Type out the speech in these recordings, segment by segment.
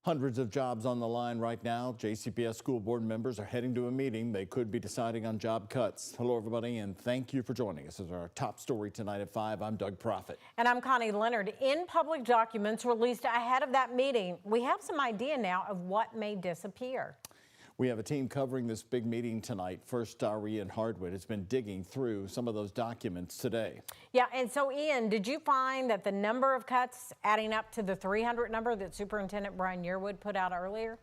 Hundreds of jobs on the line right now. JCPS school board members are heading to a meeting. They could be deciding on job cuts. Hello, everybody, and thank you for joining us. This is our top story tonight at 5. I'm Doug Proffitt. And I'm Connie Leonard. In public documents released ahead of that meeting, we have some idea now of what may disappear. We have a team covering this big meeting tonight. First, our Ian Hardwick has been digging through some of those documents today. Yeah, and so Ian, did you find that the number of cuts adding up to the 300 number that Superintendent Brian Yearwood put out earlier?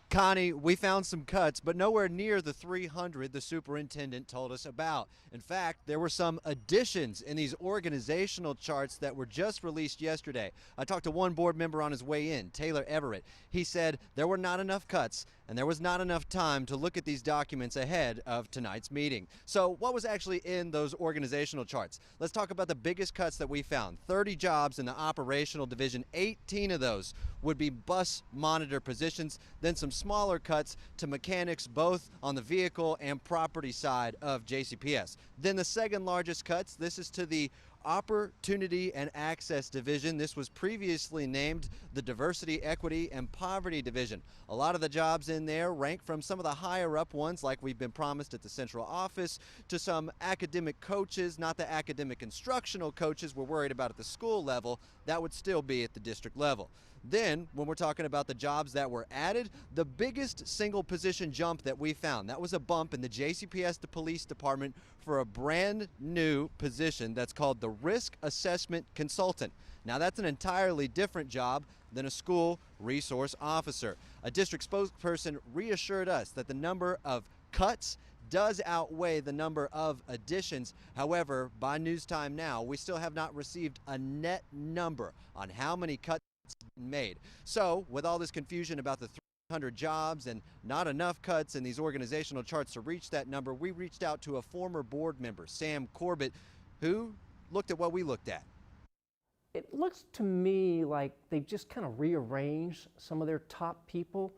Connie, we found some cuts, but nowhere near the 300 the superintendent told us about. In fact, there were some additions in these organizational charts that were just released yesterday. I talked to one board member on his way in, Taylor Everett. He said there were not enough cuts and there was not enough time to look at these documents ahead of tonight's meeting. So what was actually in those organizational charts? Let's talk about the biggest cuts that we found. 30 jobs in the operational division, 18 of those would be bus monitor positions, then some smaller cuts to mechanics both on the vehicle and property side of JCPS. Then the second largest cuts, this is to the Opportunity and Access Division. This was previously named the Diversity, Equity, and Poverty Division. A lot of the jobs in there rank from some of the higher up ones like we've been promised at the central office to some academic coaches, not the academic instructional coaches we're worried about at the school level. That would still be at the district level. Then, when we're talking about the jobs that were added, the biggest single position jump that we found, that was a bump in the JCPS the police department for a brand new position that's called the Risk Assessment Consultant. Now that's an entirely different job than a school resource officer. A district spokesperson reassured us that the number of cuts does outweigh the number of additions. However, by news time now, we still have not received a net number on how many cuts made. So with all this confusion about the 300 jobs and not enough cuts in these organizational charts to reach that number, we reached out to a former board member, Sam Corbett, who looked at what we looked at. It looks to me like they've just kind of rearranged some of their top people.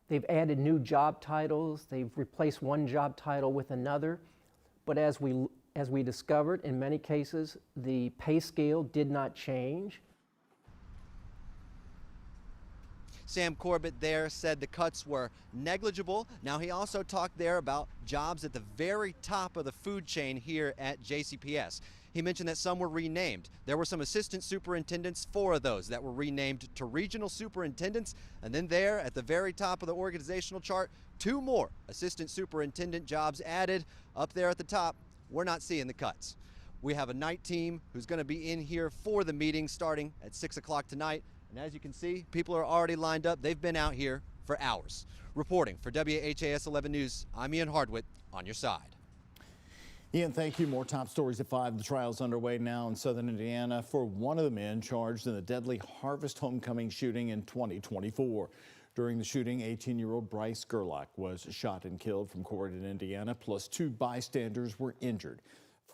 They've added new job titles. They've replaced one job title with another. But as we discovered, in many cases, the pay scale did not change. Sam Corbett there said the cuts were negligible. Now he also talked there about jobs at the very top of the food chain here at JCPS. He mentioned that some were renamed. There were some assistant superintendents, 4 of those that were renamed to regional superintendents. And then there at the very top of the organizational chart, 2 more assistant superintendent jobs added. Up there at the top, we're not seeing the cuts. We have a night team who's going to be in here for the meeting starting at 6 o'clock tonight. And as you can see, people are already lined up. They've been out here for hours. Reporting for WHAS11 News, I'm Ian Hardwick on your side. Ian, thank you. More top stories at 5. The trial's underway now in southern Indiana for one of the men charged in the deadly Harvest Homecoming shooting in 2024. During the shooting, 18-year-old Bryce Gerlach was shot and killed from Corydon, Indiana, plus 2 bystanders were injured.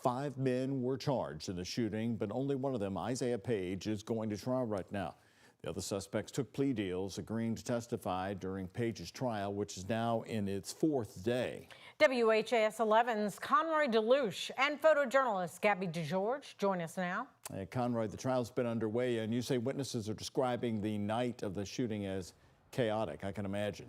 5 men were charged in the shooting, but only one of them, Isaiah Page, is going to trial right now. The other suspects took plea deals, agreeing to testify during Page's trial, which is now in its 4th day. WHAS11's Conroy DeLuche and photojournalist Gabby DeGeorge join us now. Hey, Conroy, the trial's been underway, and you say witnesses are describing the night of the shooting as chaotic. I can imagine.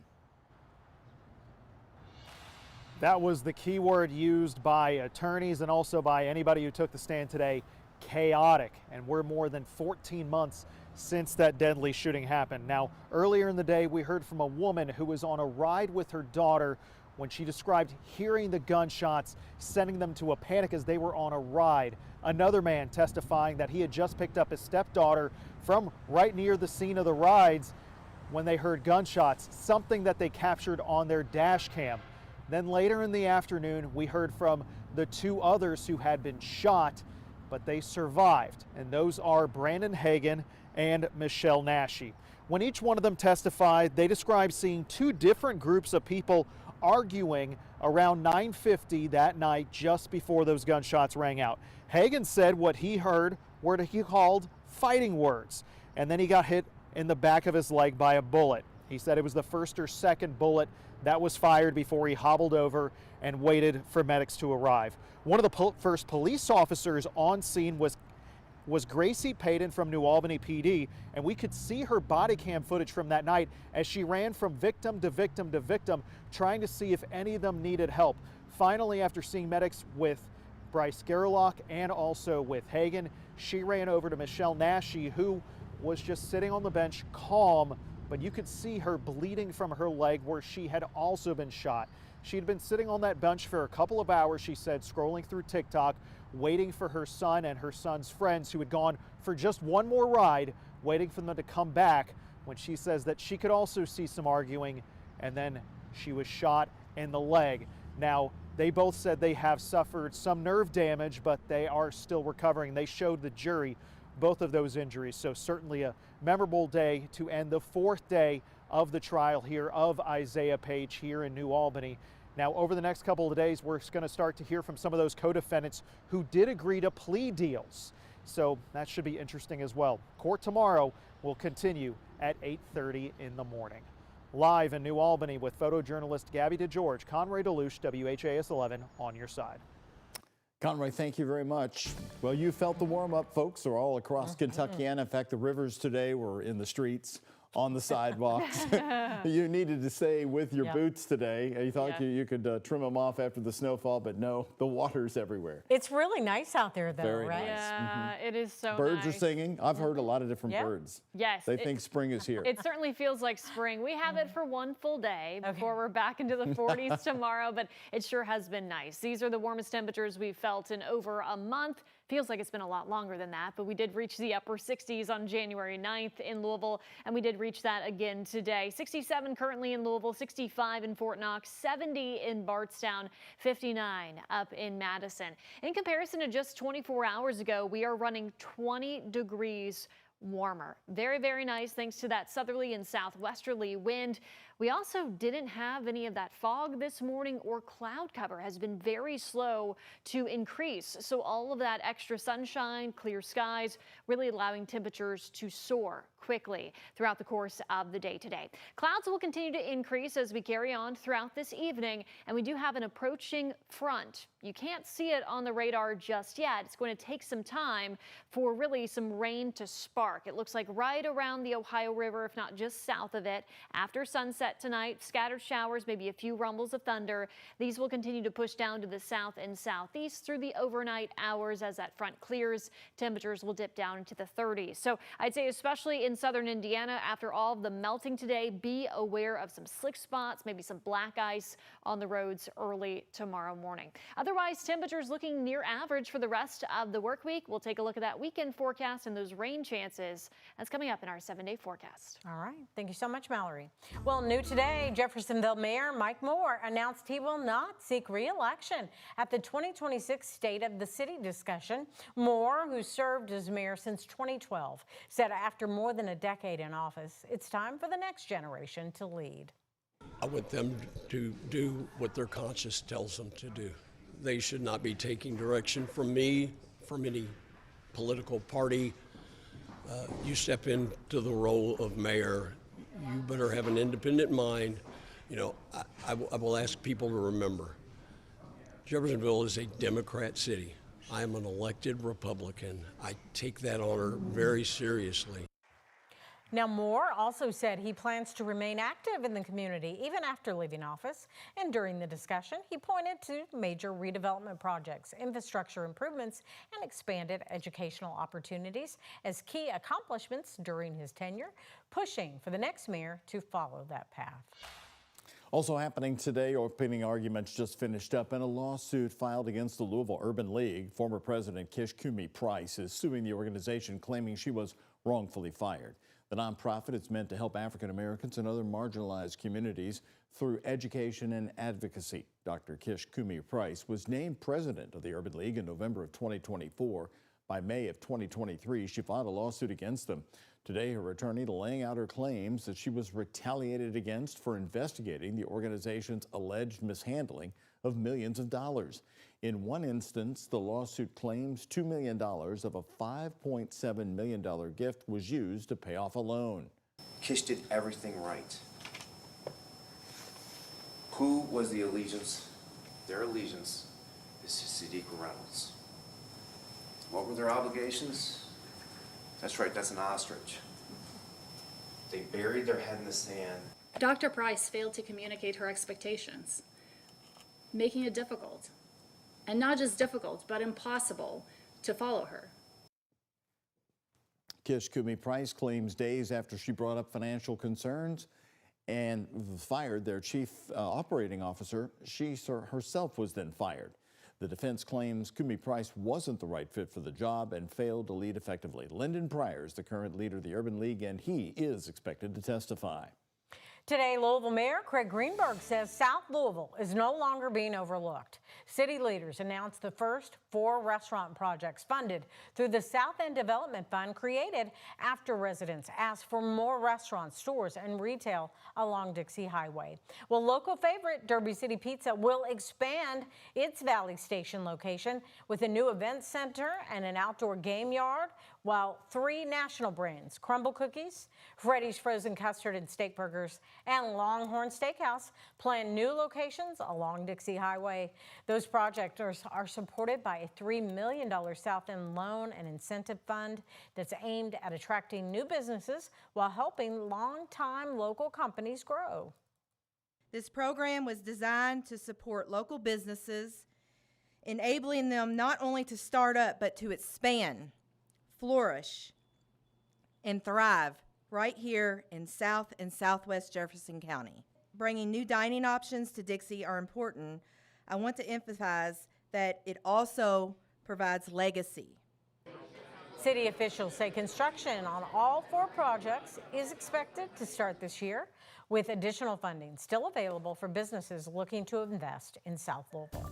That was the key word used by attorneys and also by anybody who took the stand today, chaotic. And we're more than 14 months since that deadly shooting happened. Now, earlier in the day, we heard from a woman who was on a ride with her daughter when she described hearing the gunshots, sending them to a panic as they were on a ride. Another man testifying that he had just picked up his stepdaughter from right near the scene of the rides when they heard gunshots, something that they captured on their dash cam. Then later in the afternoon, we heard from the 2 others who had been shot, but they survived, and those are Brandon Hagan and Michelle Nashi. When each one of them testified, they described seeing 2 different groups of people arguing around 9:50 that night just before those gunshots rang out. Hagan said what he heard were what he called fighting words, and then he got hit in the back of his leg by a bullet. He said it was the first or second bullet that was fired before he hobbled over and waited for medics to arrive. One of the first police officers on scene was was Gracie Payton from New Albany PD, and we could see her body cam footage from that night as she ran from victim to victim to victim, trying to see if any of them needed help. Finally, after seeing medics with Bryce Gerlach and also with Hagen, she ran over to Michelle Nashi, who was just sitting on the bench, calm, but you could see her bleeding from her leg where she had also been shot. She had been sitting on that bench for a couple of hours, she said, scrolling through TikTok, waiting for her son and her son's friends who had gone for just one more ride, waiting for them to come back, when she says that she could also see some arguing, and then she was shot in the leg. Now, they both said they have suffered some nerve damage, but they are still recovering. They showed the jury both of those injuries. So certainly a memorable day to end the 4th day of the trial here of Isaiah Page here in New Albany. Now, over the next couple of days, we're going to start to hear from some of those co-defendants who did agree to plea deals. So that should be interesting as well. Court tomorrow will continue at 8:30 in the morning. Live in New Albany with photojournalist Gabby DeGeorge, Conroy DeLuche, WHAS11 on your side. Conroy, thank you very much. Well, you felt the warm-up, folks, are all across Kentucky, and in fact, the rivers today were in the streets, on the sidewalks. You needed to stay with your boots today. You thought you could trim them off after the snowfall, but no, the water's everywhere. It's really nice out there, though, Very right? nice. Yeah, it is so Birds nice. are singing. I've heard a lot of different birds. Yes. They think spring is here. It certainly feels like spring. We have it for one full day before we're back into the 40s tomorrow, but it sure has been nice. These are the warmest temperatures we've felt in over a month. Feels like it's been a lot longer than that, but we did reach the upper 60s on January 9th in Louisville, and we did reach that again today. 67 currently in Louisville, 65 in Fort Knox, 70 in Bardstown, 59 up in Madison. In comparison to just 24 hours ago, we are running 20 degrees warmer. Very, very nice thanks to that southerly and southwesterly wind. We also didn't have any of that fog this morning, or cloud cover has been very slow to increase. So all of that extra sunshine, clear skies, really allowing temperatures to soar quickly throughout the course of the day today. Clouds will continue to increase as we carry on throughout this evening, and we do have an approaching front. You can't see it on the radar just yet. It's going to take some time for really some rain to spark. It looks like right around the Ohio River, if not just south of it. After sunset tonight, scattered showers, maybe a few rumbles of thunder. These will continue to push down to the south and southeast through the overnight hours. As that front clears, temperatures will dip down into the 30s. So I'd say especially in southern Indiana, after all of the melting today, be aware of some slick spots, maybe some black ice on the roads early tomorrow morning. Otherwise, temperatures looking near average for the rest of the work week. We'll take a look at that weekend forecast and those rain chances. That's coming up in our 7-day forecast. All right. Thank you so much, Mallory. Well, new today, Jeffersonville Mayor Mike Moore announced he will not seek re-election at the 2026 State of the City discussion. Moore, who served as mayor since 2012, said after more than a decade in office, it's time for the next generation to lead. I want them to do what their conscience tells them to do. They should not be taking direction from me, from any political party. You step into the role of mayor, you better have an independent mind. You know, I will ask people to remember, Jeffersonville is a Democrat city. I am an elected Republican. I take that honor very seriously. Now, Moore also said he plans to remain active in the community even after leaving office. And during the discussion, he pointed to major redevelopment projects, infrastructure improvements, and expanded educational opportunities as key accomplishments during his tenure, pushing for the next mayor to follow that path. Also happening today, opening arguments just finished up in a lawsuit filed against the Louisville Urban League. Former President Kish Price is suing the organization, claiming she was wrongfully fired. The nonprofit is meant to help African Americans and other marginalized communities through education and advocacy. Dr. Kish Price was named president of the Urban League in November of 2024. By May of 2023, she filed a lawsuit against them. Today, her attorney laying out her claims that she was retaliated against for investigating the organization's alleged mishandling of millions of dollars. In one instance, the lawsuit claims $2 million of a $5.7 million gift was used to pay off a loan. Kish did everything right. Who was the allegiance? Their allegiance is to Sadiqa Reynolds. What were their obligations? That's right, that's an ostrich. They buried their head in the sand. Dr. Price failed to communicate her expectations, making it difficult, and not just difficult, but impossible to follow her. Kish Kumi Price claims days after she brought up financial concerns and fired their chief operating officer, she herself was then fired. The defense claims Kumi Price wasn't the right fit for the job and failed to lead effectively. Lyndon Pryor is the current leader of the Urban League, and he is expected to testify. Today, Louisville Mayor Craig Greenberg says South Louisville is no longer being overlooked. City leaders announced the first 4 restaurant projects funded through the South End Development Fund created after residents asked for more restaurants, stores, and retail along Dixie Highway. Well, local favorite Derby City Pizza will expand its Valley Station location with a new event center and an outdoor game yard, while 3 national brands, Crumble Cookies, Freddy's Frozen Custard and Steak Burgers, and Longhorn Steakhouse, plan new locations along Dixie Highway. Those projects are supported by a $3 million South End loan and incentive fund that's aimed at attracting new businesses while helping longtime local companies grow. This program was designed to support local businesses, enabling them not only to start up, but to expand, flourish, and thrive right here in South and Southwest Jefferson County. Bringing new dining options to Dixie are important. I want to emphasize that it also provides legacy. City officials say construction on all 4 projects is expected to start this year, with additional funding still available for businesses looking to invest in South Louisville.